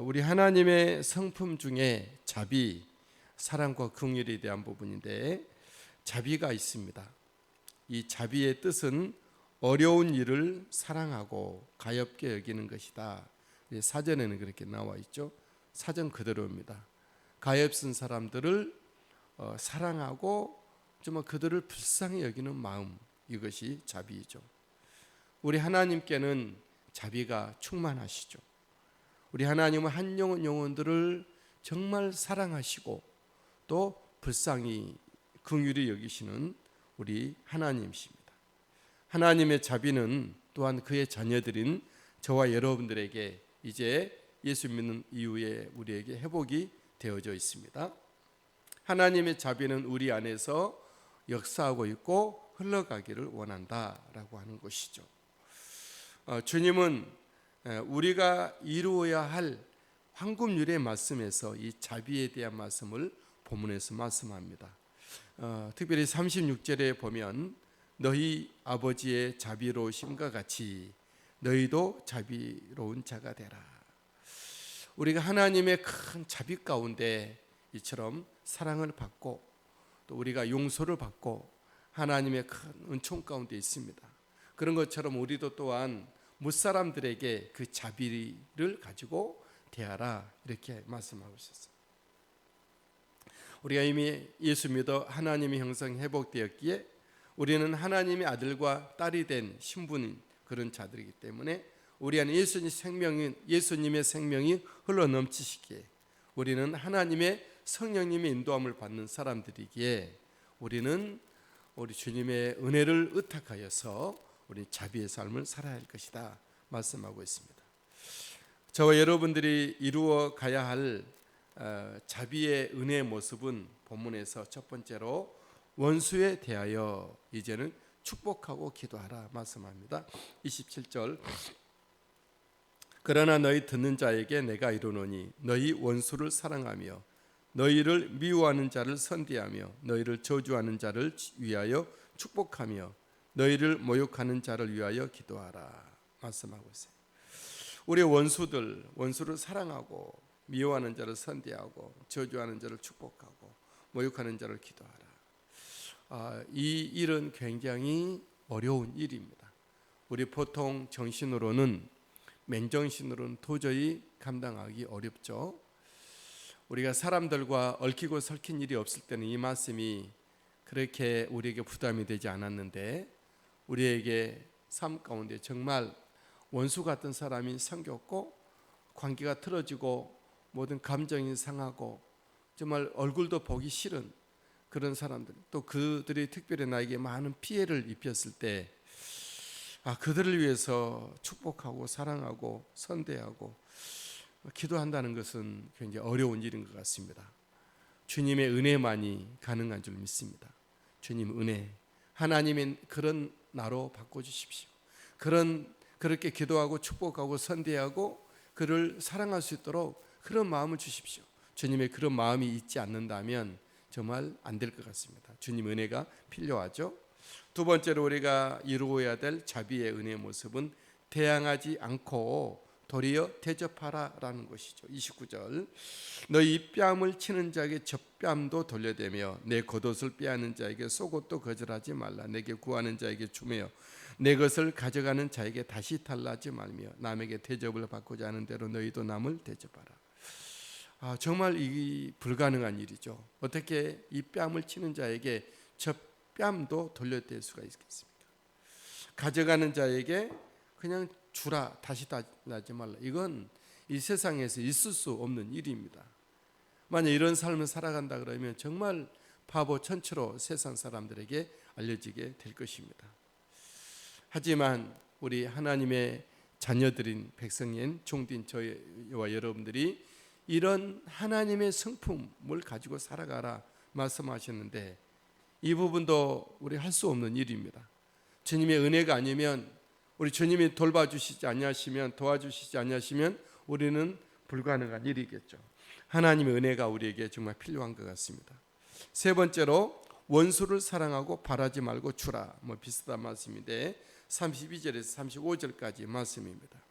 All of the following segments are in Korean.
우리 하나님의 성품 중에 자비, 사랑과 긍휼에 대한 부분인데 자비가 있습니다. 이 자비의 뜻은 어려운 일을 사랑하고 가엾게 여기는 것이다. 사전에는 그렇게 나와 있죠. 사전 그대로입니다. 가엾은 사람들을 사랑하고 정말 그들을 불쌍히 여기는 마음, 이것이 자비이죠. 우리 하나님께는 자비가 충만하시죠. 우리 하나님은 한 영혼들을 정말 사랑하시고 또 불쌍히 긍휼히 여기시는 우리 하나님이십니다. 하나님의 자비는 또한 그의 자녀들인 저와 여러분들에게 이제 예수 믿는 이후에 우리에게 회복이 되어져 있습니다. 하나님의 자비는 우리 안에서 역사하고 있고 흘러가기를 원한다라고 하는 것이죠. 주님은 우리가 이루어야 할 황금률의 말씀에서 이 자비에 대한 말씀을 본문에서 말씀합니다. 특별히 36절에 보면 너희 아버지의 자비로우심과 같이 너희도 자비로운 자가 되라. 우리가 하나님의 큰 자비 가운데 이처럼 사랑을 받고 또 우리가 용서를 받고 하나님의 큰 은총 가운데 있습니다. 그런 것처럼 우리도 또한 무사람들에게 그 자비를 가지고 대하라, 이렇게 말씀하고 있었어요. 우리가 이미 예수 믿어 하나님의 형상 회복되었기에 우리는 하나님의 아들과 딸이 된 신분인 그런 자들이기 때문에 우리 안에 예수님의 생명이 흘러넘치시기에 우리는 하나님의 성령님의 인도함을 받는 사람들이기에 우리는 우리 주님의 은혜를 의탁하여서 우리 자비의 삶을 살아야 할 것이다 말씀하고 있습니다. 저와 여러분들이 이루어 가야 할 자비의 은혜의 모습은 본문에서 첫 번째로 원수에 대하여 이제는 축복하고 기도하라 말씀합니다. 27절 그러나 너희 듣는 자에게 내가 이르노니 너희 원수를 사랑하며 너희를 미워하는 자를 선대하며 너희를 저주하는 자를 위하여 축복하며 너희를 모욕하는 자를 위하여 기도하라 말씀하고 있어요. 우리 원수를 사랑하고 미워하는 자를 선대하고 저주하는 자를 축복하고 모욕하는 자를 기도하라. 이 일은 굉장히 어려운 일입니다. 우리 보통 정신으로는 맨정신으로는 도저히 감당하기 어렵죠. 우리가 사람들과 얽히고 설킨 일이 없을 때는 이 말씀이 그렇게 우리에게 부담이 되지 않았는데 우리에게 삶 가운데 정말 원수 같은 사람이 생겼고 관계가 틀어지고 모든 감정이 상하고 정말 얼굴도 보기 싫은 그런 사람들, 또 그들이 특별히 나에게 많은 피해를 입혔을 때 그들을 위해서 축복하고 사랑하고 선대하고 기도한다는 것은 굉장히 어려운 일인 것 같습니다. 주님의 은혜만이 가능한 줄 믿습니다. 주님 은혜, 하나님의 그런 나로 바꿔주십시오. 그렇게 기도하고 축복하고 선대하고 그를 사랑할 수 있도록 그런 마음을 주십시오. 주님의 그런 마음이 있지 않는다면 정말 안 될 것 같습니다. 주님 은혜가 필요하죠. 두 번째로 우리가 이루어야 될 자비의 은혜의 모습은 대항하지 않고 도리어 대접하라라는 것이죠. 29절 너희 입뺨을 치는 자에게 젖뺨도 돌려대며 내 겉옷을 빼앗는 자에게 속옷도 거절하지 말라. 내게 구하는 자에게 주며 내 것을 가져가는 자에게 다시 달라지 말며 남에게 대접을 받고자 하는 대로 너희도 남을 대접하라. 정말 이 불가능한 일이죠. 어떻게 이 뺨을 치는 자에게 젖뺨도 돌려댈 수가 있겠습니까? 가져가는 자에게 그냥 주라, 다시 달라지 말라. 이건 이 세상에서 있을 수 없는 일입니다. 만약 이런 삶을 살아간다 그러면 정말 바보 천치로 세상 사람들에게 알려지게 될 것입니다. 하지만 우리 하나님의 자녀들인 백성인 종된 저와 여러분들이 이런 하나님의 성품을 가지고 살아가라 말씀하셨는데 이 부분도 우리 할 수 없는 일입니다. 주님의 은혜가 아니면 우리 주님이 돌봐주시지 아니하시면 도와주시지 아니하시면 우리는 불가능한 일이겠죠. 하나님의 은혜가 우리에게 정말 필요한 것 같습니다. 세 번째로 원수를 사랑하고 바라지 말고 주라. 비슷한 말씀인데 32절에서 35절까지 말씀입니다.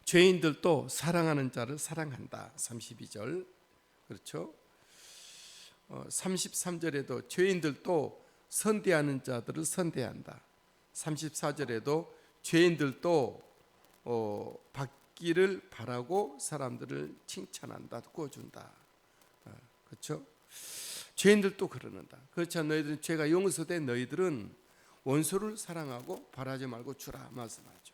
죄인들도 사랑하는 자를 사랑한다. 32절. 그렇죠? 33절에도 죄인들도 선대하는 자들을 선대한다. 34절에도 죄인들도 받기를 바라고 사람들을 칭찬한다, 구워준다. 그렇죠? 죄인들도 그러는다. 그렇지 않은 너희들은 죄가 용서된 너희들은 원수를 사랑하고 바라지 말고 주라 말씀하죠.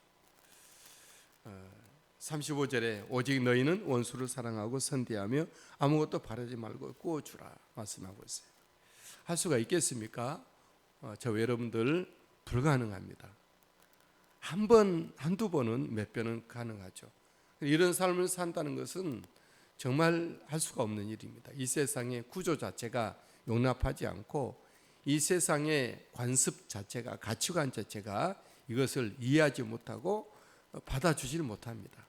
35절에 오직 너희는 원수를 사랑하고 선대하며 아무것도 바라지 말고 구워주라 말씀하고 있어요. 할 수가 있겠습니까? 저 여러분들 불가능합니다. 한 번, 한두 번은 몇 번은 가능하죠. 이런 삶을 산다는 것은 정말 할 수가 없는 일입니다. 이 세상의 구조 자체가 용납하지 않고 이 세상의 관습 자체가, 가치관 자체가 이것을 이해하지 못하고 받아주질 못합니다.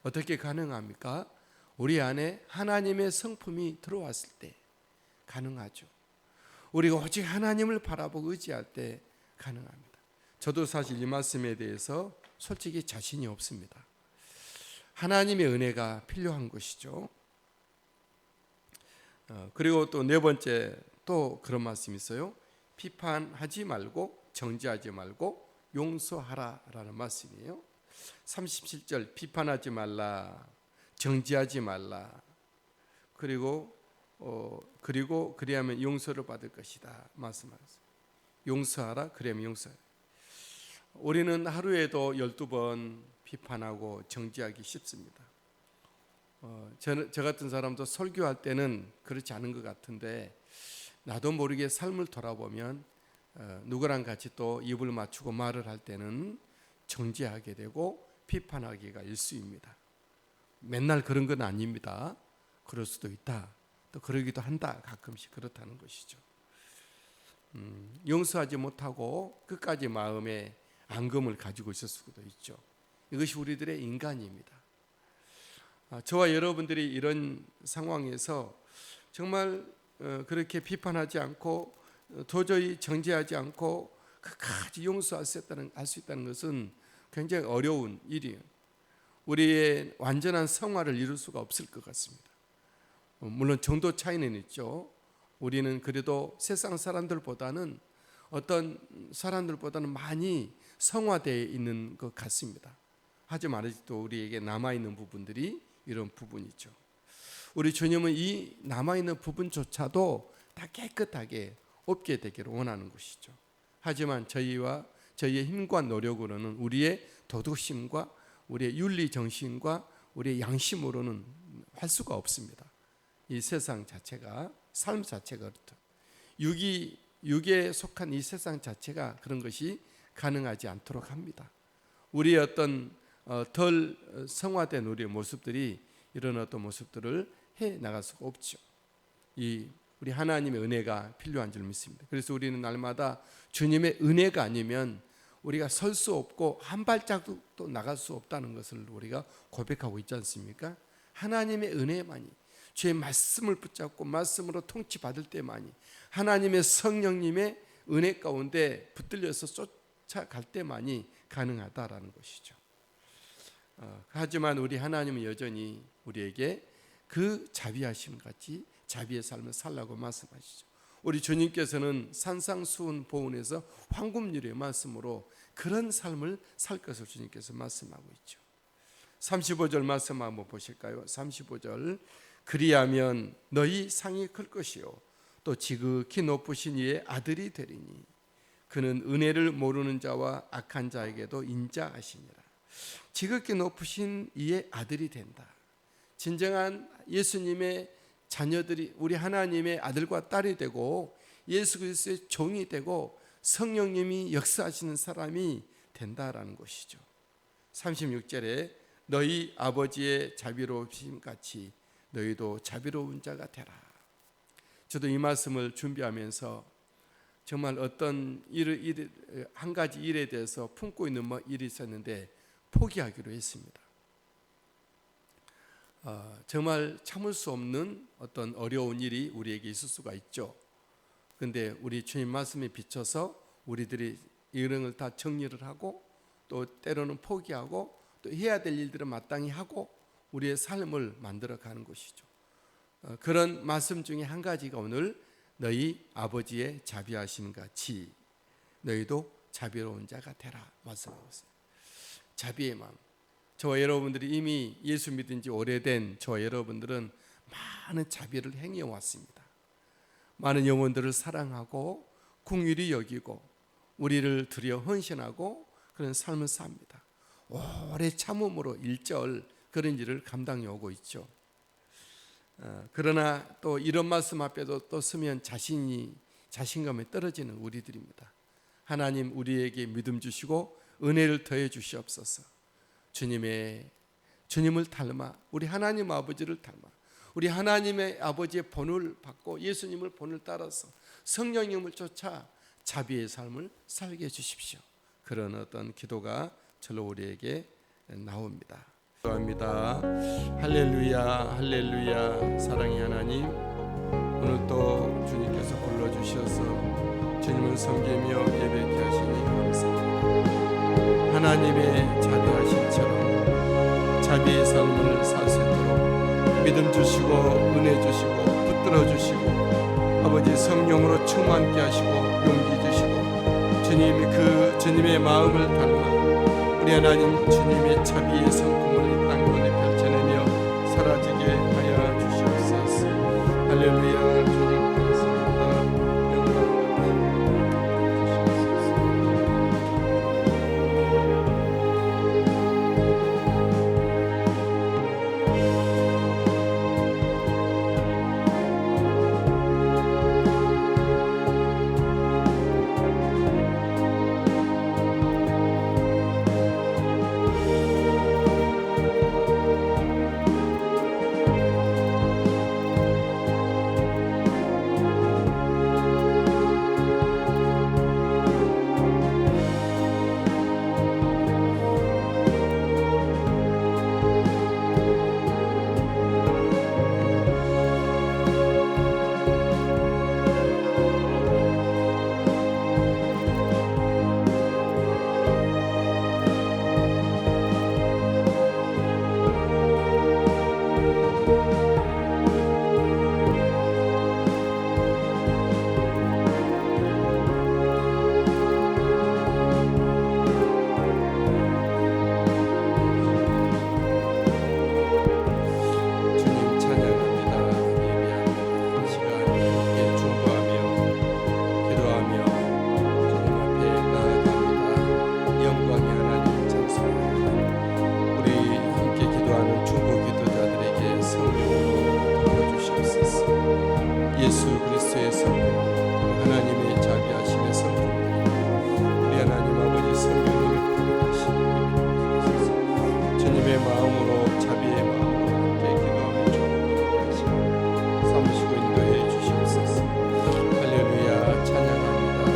어떻게 가능합니까? 우리 안에 하나님의 성품이 들어왔을 때 가능하죠. 우리가 오직 하나님을 바라보고 의지할 때 가능합니다. 저도 사실 이 말씀에 대해서 솔직히 자신이 없습니다. 하나님의 은혜가 필요한 것이죠. 그리고 또 네 번째 또 그런 말씀이 있어요. 비판하지 말고 정죄하지 말고 용서하라라는 말씀이에요. 37절 비판하지 말라, 정죄하지 말라. 그리고 그리하면 용서를 받을 것이다 말씀하셨어요. 용서하라, 그러면 용서하라. 우리는 하루에도 12번 비판하고 정죄하기 쉽습니다. 저 같은 사람도 설교할 때는 그렇지 않은 것 같은데 나도 모르게 삶을 돌아보면 누구랑 같이 또 입을 맞추고 말을 할 때는 정죄하게 되고 비판하기가 일쑤입니다. 맨날 그런 건 아닙니다. 그럴 수도 있다. 또 그러기도 한다. 가끔씩 그렇다는 것이죠. 용서하지 못하고 끝까지 마음에 앙금을 가지고 있을 수도 있죠. 이것이 우리들의 인간입니다. 저와 여러분들이 이런 상황에서 정말 그렇게 비판하지 않고 도저히 정죄하지 않고 끝까지 용서할 수 있다는 것은 굉장히 어려운 일이에요. 우리의 완전한 성화를 이룰 수가 없을 것 같습니다. 물론 정도 차이는 있죠. 우리는 그래도 세상 사람들보다는 어떤 사람들보다는 많이 성화되어 있는 것 같습니다. 하지만 아직도 우리에게 남아있는 부분들이 이런 부분이죠. 우리 주님은 이 남아있는 부분조차도 다 깨끗하게 없게 되기를 원하는 것이죠. 하지만 저희의 힘과 노력으로는 우리의 도덕심과 우리의 윤리정신과 우리의 양심으로는 할 수가 없습니다. 이 세상 자체가, 삶 자체가 그렇다. 육에 속한 이 세상 자체가 그런 것이 가능하지 않도록 합니다. 우리의 어떤 덜 성화된 우리의 모습들이 이런 어떤 모습들을 해 나갈 수가 없죠. 우리 하나님의 은혜가 필요한 줄 믿습니다. 그래서 우리는 날마다 주님의 은혜가 아니면 우리가 설 수 없고 한 발짝도 나갈 수 없다는 것을 우리가 고백하고 있지 않습니까? 하나님의 은혜만이, 주의 말씀을 붙잡고 말씀으로 통치받을 때만이, 하나님의 성령님의 은혜 가운데 붙들려서 쫓아갈 때만이 가능하다라는 것이죠. 하지만 우리 하나님은 여전히 우리에게 그 자비하심 같이 자비의 삶을 살라고 말씀하시죠. 우리 주님께서는 산상수훈 보훈에서 황금률의 말씀으로 그런 삶을 살 것을 주님께서 말씀하고 있죠. 35절 말씀 한번 보실까요? 35절 그리하면 너희 상이 클 것이요 또 지극히 높으신 이의 아들이 되리니 그는 은혜를 모르는 자와 악한 자에게도 인자하시니라. 지극히 높으신 이의 아들이 된다. 진정한 예수님의 자녀들이 우리 하나님의 아들과 딸이 되고 예수 그리스도의 종이 되고 성령님이 역사하시는 사람이 된다라는 것이죠. 36절에 너희 아버지의 자비로우심 같이 너희도 자비로운 자가 되라. 저도 이 말씀을 준비하면서 정말 어떤 한 가지 일에 대해서 품고 있는 일이 있었는데 포기하기로 했습니다. 정말 참을 수 없는 어떤 어려운 일이 우리에게 있을 수가 있죠. 그런데 우리 주님 말씀에 비춰서 우리들이 이런 걸 다 정리를 하고 또 때로는 포기하고 또 해야 될 일들을 마땅히 하고 우리의 삶을 만들어가는 것이죠. 그런 말씀 중에 한 가지가 오늘 너희 아버지의 자비하심 같이 너희도 자비로운 자가 되라 말씀하고 있어요. 자비의 마음. 저와 여러분들이 이미 예수 믿은 지 오래된 저와 여러분들은 많은 자비를 행해 왔습니다. 많은 영혼들을 사랑하고 긍휼히 여기고 우리를 들여 헌신하고 그런 삶을 삽니다. 오래 참음으로 일절 그런 일을 감당해 오고 있죠. 그러나 또 이런 말씀 앞에도 또 서면 자신감이 떨어지는 우리들입니다. 하나님 우리에게 믿음 주시고 은혜를 더해 주시옵소서. 주님을 닮아 우리 하나님 아버지를 닮아 우리 하나님의 아버지의 본을 받고 예수님을 본을 따라서 성령님을 쫓아 자비의 삶을 살게 해주십시오. 그런 어떤 기도가 절로 우리에게 나옵니다. 기도합니다. 할렐루야 할렐루야. 사랑의 하나님, 오늘 또 주님께서 불러주셔서 주님을 섬기며 예배케 하시니 감사합니다. 하나님의 자비하심처럼 자비의 삶을 살 수 있도록 믿음 주시고 은혜 주시고 붙들어 주시고 아버지 성령으로 충만케 하시고 용기 주시고 주님이 그 주님의 마음을 닮아 우리 하나님 주님의 자비의 성품을